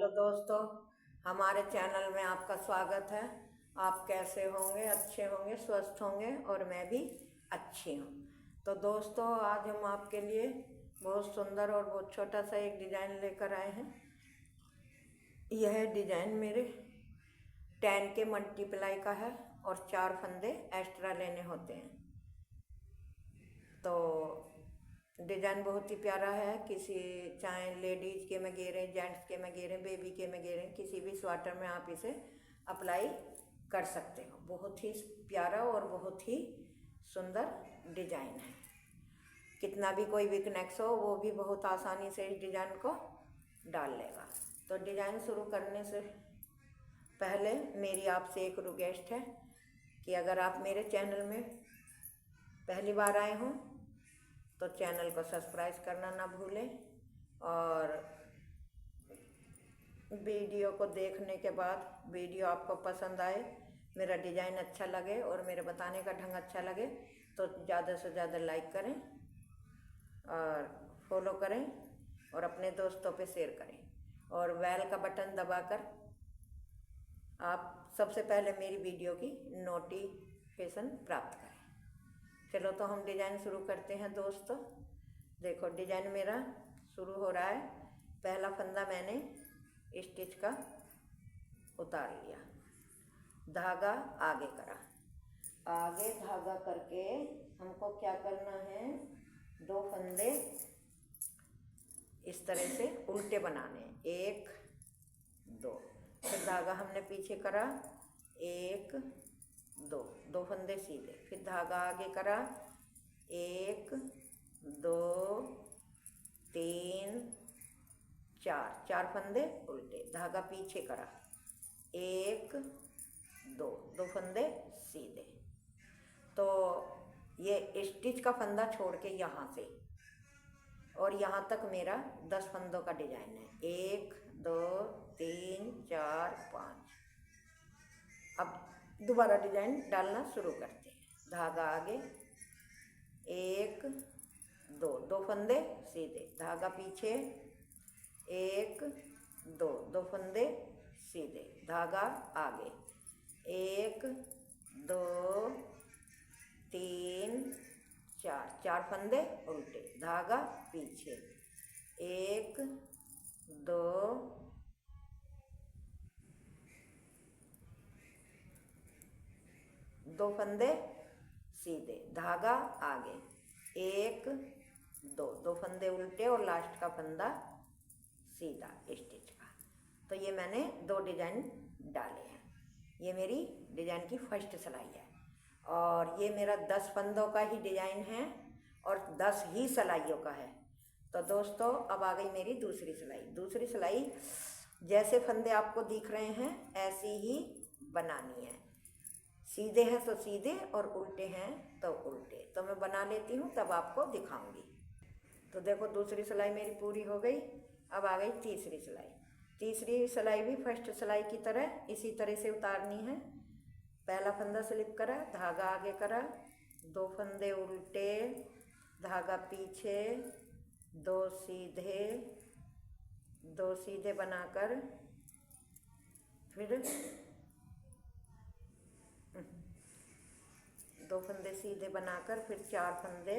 Hello दोस्तों, हमारे channel में आपका स्वागत है। आप कैसे होंगे? अच्छे होंगे, स्वस्थ होंगे और मैं भी अच्छी हूँ। तो दोस्तों, आज हम आपके लिए बहुत सुंदर और बहुत छोटा सा एक डिज़ाइन लेकर आए हैं। यह डिज़ाइन मेरे 10 के मल्टीप्लाई का है और 4 फंदे एक्स्ट्रा लेने होते हैं। तो डिज़ाइन बहुत ही प्यारा है। किसी चाहे लेडीज़ के में घेरें, जेंट्स के में घेरें, बेबी के में घेरें, किसी भी स्वेटर में आप इसे अप्लाई कर सकते हो। बहुत ही प्यारा और बहुत ही सुंदर डिज़ाइन है। कितना भी कोई वीकनेस हो वो भी बहुत आसानी से इस डिज़ाइन को डाल लेगा। तो डिज़ाइन शुरू करने से पहले मेरी आपसे एक रिक्वेस्ट है कि अगर आप मेरे चैनल में पहली बार आए हों तो चैनल को सब्सक्राइब करना ना भूलें, और वीडियो को देखने के बाद वीडियो आपको पसंद आए, मेरा डिज़ाइन अच्छा लगे और मेरे बताने का ढंग अच्छा लगे तो ज़्यादा से ज़्यादा लाइक करें और फॉलो करें और अपने दोस्तों पे शेयर करें और बेल का बटन दबाकर आप सबसे पहले मेरी वीडियो की नोटिफिकेशन प्राप्त करें। चलो तो हम डिज़ाइन शुरू करते हैं दोस्तों। देखो, डिज़ाइन मेरा शुरू हो रहा है। पहला फंदा मैंने स्टिच का उतार लिया, धागा आगे करा। आगे धागा करके हमको क्या करना है, 2 फंदे इस तरह से उल्टे बनाने हैं, 1 2। फिर धागा हमने पीछे करा, 1 2, 2 फंदे सीधे। फिर धागा आगे करा, 1 2 3 4, 4 फंदे उल्टे। धागा पीछे करा, 1 2, 2 फंदे सीधे। तो ये स्टिच का फंदा छोड़ के यहाँ से और यहाँ तक मेरा 10 फंदों का डिजाइन है। 1 2 3 4 5। अब दोबारा डिजाइन डालना शुरू करते हैं। धागा आगे, 1 2, 2 फंदे सीधे। धागा पीछे, 1 2, 2 फंदे सीधे। धागा आगे, 1 2 3 4, 4 फंदे उल्टे। धागा पीछे, 1 2 2 फंदे सीधे। धागा आगे, 1 2, 2 फंदे उल्टे और लास्ट का फंदा सीधा स्टिच का। तो ये मैंने 2 डिजाइन डाले हैं। ये मेरी डिजाइन की फर्स्ट सिलाई है और ये मेरा 10 फंदों का ही डिजाइन है और 10 ही सिलाइयों का है। तो दोस्तों, अब आ गई मेरी दूसरी सिलाई। दूसरी सिलाई जैसे फंदे आपको दिख रहे हैं ऐसी ही बनानी है। सीधे हैं तो सीधे और उल्टे हैं तो उल्टे। तो मैं बना लेती हूँ, तब आपको दिखाऊंगी। तो देखो, दूसरी सिलाई मेरी पूरी हो गई। अब आ गई तीसरी सिलाई। तीसरी सिलाई भी फर्स्ट सिलाई की तरह इसी तरह से उतारनी है। पहला फंदा स्लिप करा, धागा आगे करा, 2 फंदे उल्टे, धागा पीछे, 2 सीधे, 2 सीधे बनाकर फिर 2 फंदे सीधे बनाकर फिर 4 फंदे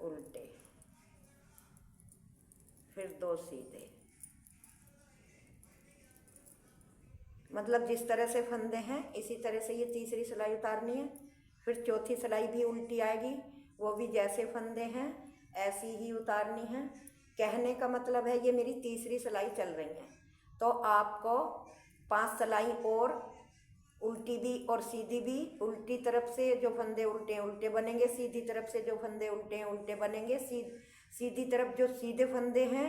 उल्टे, फिर 2 सीधे। मतलब जिस तरह से फंदे हैं इसी तरह से ये तीसरी सिलाई उतारनी है। फिर चौथी सिलाई भी उल्टी आएगी, वो भी जैसे फंदे हैं ऐसी ही उतारनी है। कहने का मतलब है ये मेरी तीसरी सिलाई चल रही है तो आपको 5 सिलाई और उल्टी भी और सीधी भी। उल्टी तरफ से जो फंदे उल्टे हैं उल्टे बनेंगे, सीधी तरफ से जो फंदे उल्टे हैं उल्टे बनेंगे। सीधी तरफ जो सीधे फंदे हैं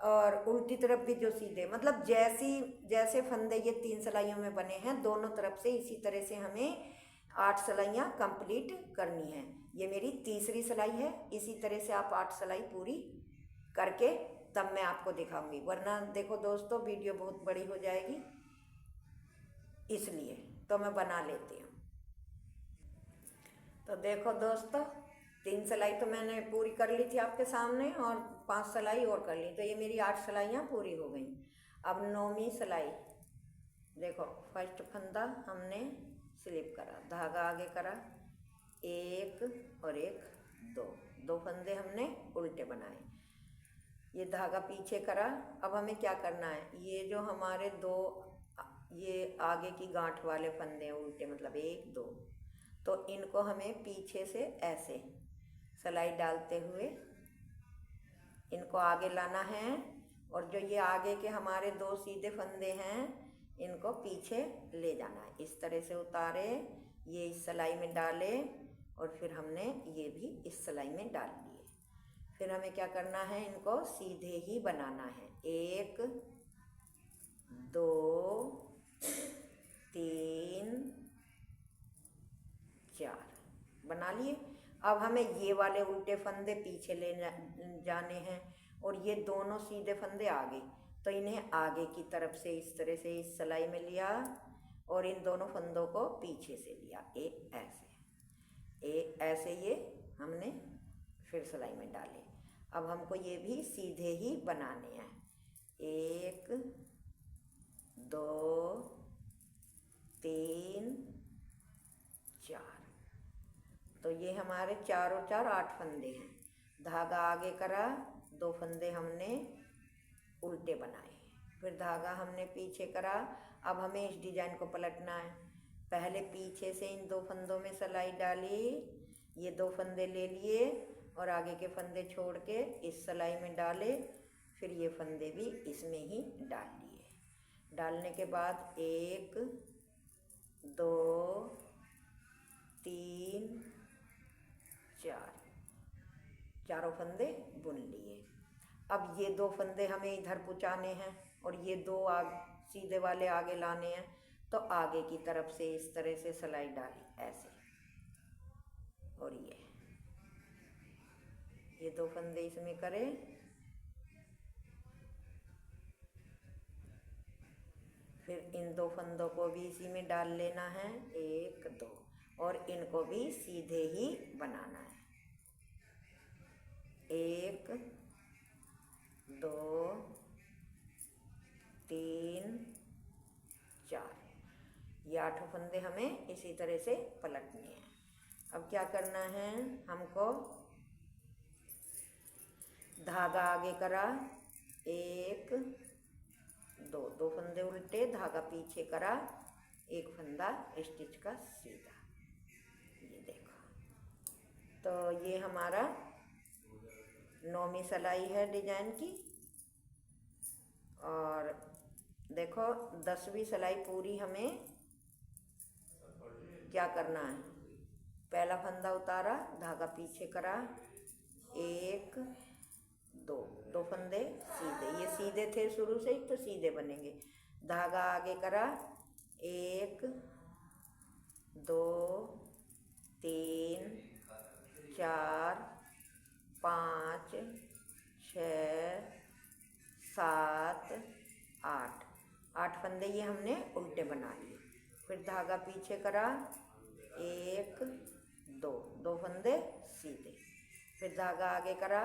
और उल्टी तरफ भी जो सीधे, मतलब जैसे फंदे ये 3 सिलाइयों में बने हैं दोनों तरफ से इसी तरह से हमें 8 सिलाइयाँ कंप्लीट करनी है। ये मेरी तीसरी सिलाई है। इसी तरह से आप 8 सिलाई पूरी करके तब मैं आपको दिखाऊंगी, वरना देखो दोस्तों वीडियो बहुत बड़ी हो जाएगी, इसलिए तो मैं बना लेती हूँ। तो देखो दोस्तों, 3 सिलाई तो मैंने पूरी कर ली थी आपके सामने और 5 सिलाई और कर ली, तो ये मेरी 8 सिलाइयाँ पूरी हो गई। अब 9वीं सिलाई, देखो फर्स्ट फंदा हमने स्लिप करा, धागा आगे करा, एक और एक, दो फंदे हमने उल्टे बनाए, ये धागा पीछे करा। अब हमें क्या करना है, ये जो हमारे दो ये आगे की गांठ वाले फंदे हैं उल्टे, मतलब 1 2, तो इनको हमें पीछे से ऐसे सिलाई डालते हुए इनको आगे लाना है, और जो ये आगे के हमारे 2 सीधे फंदे हैं इनको पीछे ले जाना है। इस तरह से उतारे, ये इस सिलाई में डाले, और फिर हमने ये भी इस सिलाई में डाल लिए। फिर हमें क्या करना है, इनको सीधे ही बनाना है। 1 2 3 4 बना लिए। अब हमें ये वाले उल्टे फंदे पीछे ले जाने हैं, और ये दोनों सीधे फंदे आगे, तो इन्हें आगे की तरफ से इस तरह से इस सिलाई में लिया, और इन दोनों फंदों को पीछे से लिया, ऐसे ये हमने फिर सिलाई में डाले। अब हमको ये भी सीधे ही बनाने हैं। 1 2 3 4, तो ये हमारे 4 और 4 8 फंदे हैं। धागा आगे करा, 2 फंदे हमने उल्टे बनाए, फिर धागा हमने पीछे करा। अब हमें इस डिजाइन को पलटना है। पहले पीछे से इन 2 फंदों में सिलाई डाली, ये 2 फंदे ले लिए, और आगे के फंदे छोड़ के इस सिलाई में डाले, फिर ये फंदे भी इसमें ही डाल लिए। डालने के बाद 1 2 3 4, चारों फंदे बुन लिए। अब ये 2 फंदे हमें इधर पहुँचाने हैं, और ये 2 सीधे वाले आगे लाने हैं, तो आगे की तरफ से इस तरह से सिलाई डाली ऐसे, और ये 2 फंदे इसमें करें, फिर इन 2 फंदों को भी इसी में डाल लेना है, 1 2, और इनको भी सीधे ही बनाना है। 1 2 3 4, ये 8 फंदे हमें इसी तरह से पलटने हैं। अब क्या करना है, हमको धागा आगे करा, 1 2, 2 फंदे उल्टे, धागा पीछे करा, 1 फंदा स्टिच का सीधा, ये देखो। तो ये हमारा 9वीं सिलाई है डिजाइन की। और देखो 10वीं सिलाई पूरी हमें क्या करना है, पहला फंदा उतारा, धागा पीछे करा, 1 2, 2 फंदे सीधे, ये सीधे थे शुरू से ही तो सीधे बनेंगे। धागा आगे करा, 1 2 3 4 5 6 7 8, 8 फंदे ये हमने उल्टे बना लिए। फिर धागा पीछे करा, 1 2, 2 फंदे सीधे, फिर धागा आगे करा,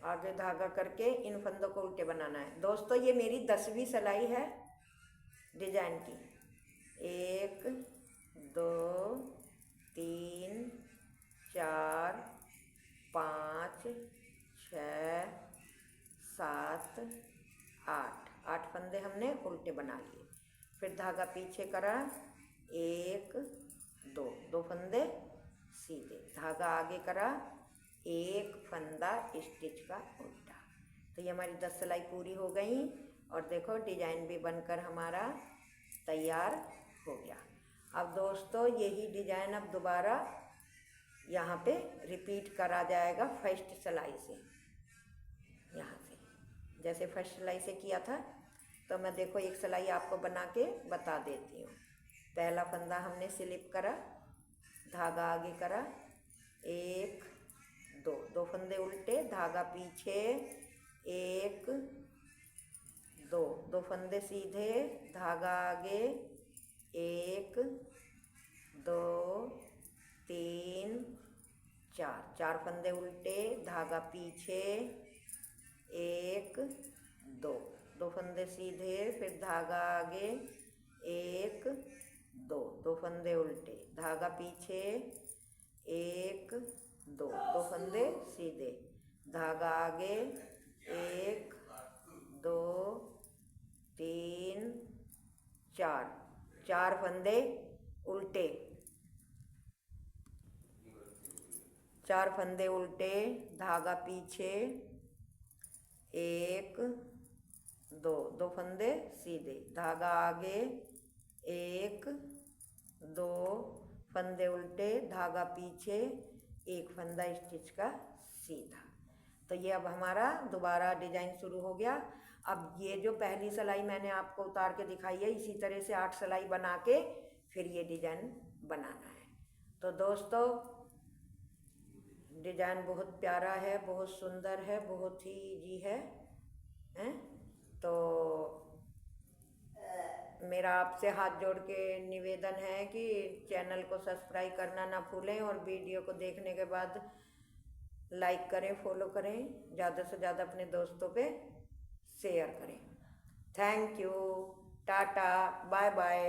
आगे धागा करके इन फंदों को उल्टे बनाना है। दोस्तों ये मेरी 10वीं सिलाई है डिजाइन की। 1 2 3 4 5 6 7 8, 8 फंदे हमने उल्टे बना लिए। फिर धागा पीछे करा, 1 2, 2 फंदे सीधे, धागा आगे करा, 1 फंदा स्टिच का उल्टा। तो ये हमारी 10 सिलाई पूरी हो गई, और देखो डिजाइन भी बनकर हमारा तैयार हो गया। अब दोस्तों यही डिजाइन अब दोबारा यहाँ पे रिपीट करा जाएगा फर्स्ट सिलाई से, यहाँ से जैसे फर्स्ट सिलाई से किया था। तो मैं देखो एक सिलाई आपको बना के बता देती हूँ। पहला फंदा हमने स्लिप करा, धागा आगे करा, 1 2, 2 फंदे उल्टे, धागा पीछे, 1 2, 2 फंदे सीधे, धागा आगे, 1 2 3 4, 4 फंदे उल्टे, धागा पीछे, 1 2, 2 फंदे सीधे, फिर धागा आगे, 1 2, 2 फंदे उल्टे, धागा पीछे, 1 2, 2 फंदे सीधे, धागा आगे, 1 2 3 4, 4 फंदे उल्टे, 4 फंदे उल्टे, धागा पीछे, 1 2, 2 फंदे सीधे, धागा आगे, 1 2 फंदे उल्टे, धागा पीछे, 1 फंदा स्टिच का सीधा। तो ये अब हमारा दोबारा डिजाइन शुरू हो गया। अब ये जो पहली सिलाई मैंने आपको उतार के दिखाई है, इसी तरह से 8 सिलाई बना के फिर ये डिजाइन बनाना है। तो दोस्तों डिजाइन बहुत प्यारा है, बहुत सुंदर है, बहुत ही इजी है, हैं? तो मेरा आपसे हाथ जोड़ के निवेदन है कि चैनल को सब्सक्राइब करना ना भूलें और वीडियो को देखने के बाद लाइक करें, फॉलो करें, ज़्यादा से ज़्यादा अपने दोस्तों पे शेयर करें। Thank you, tata, bye bye.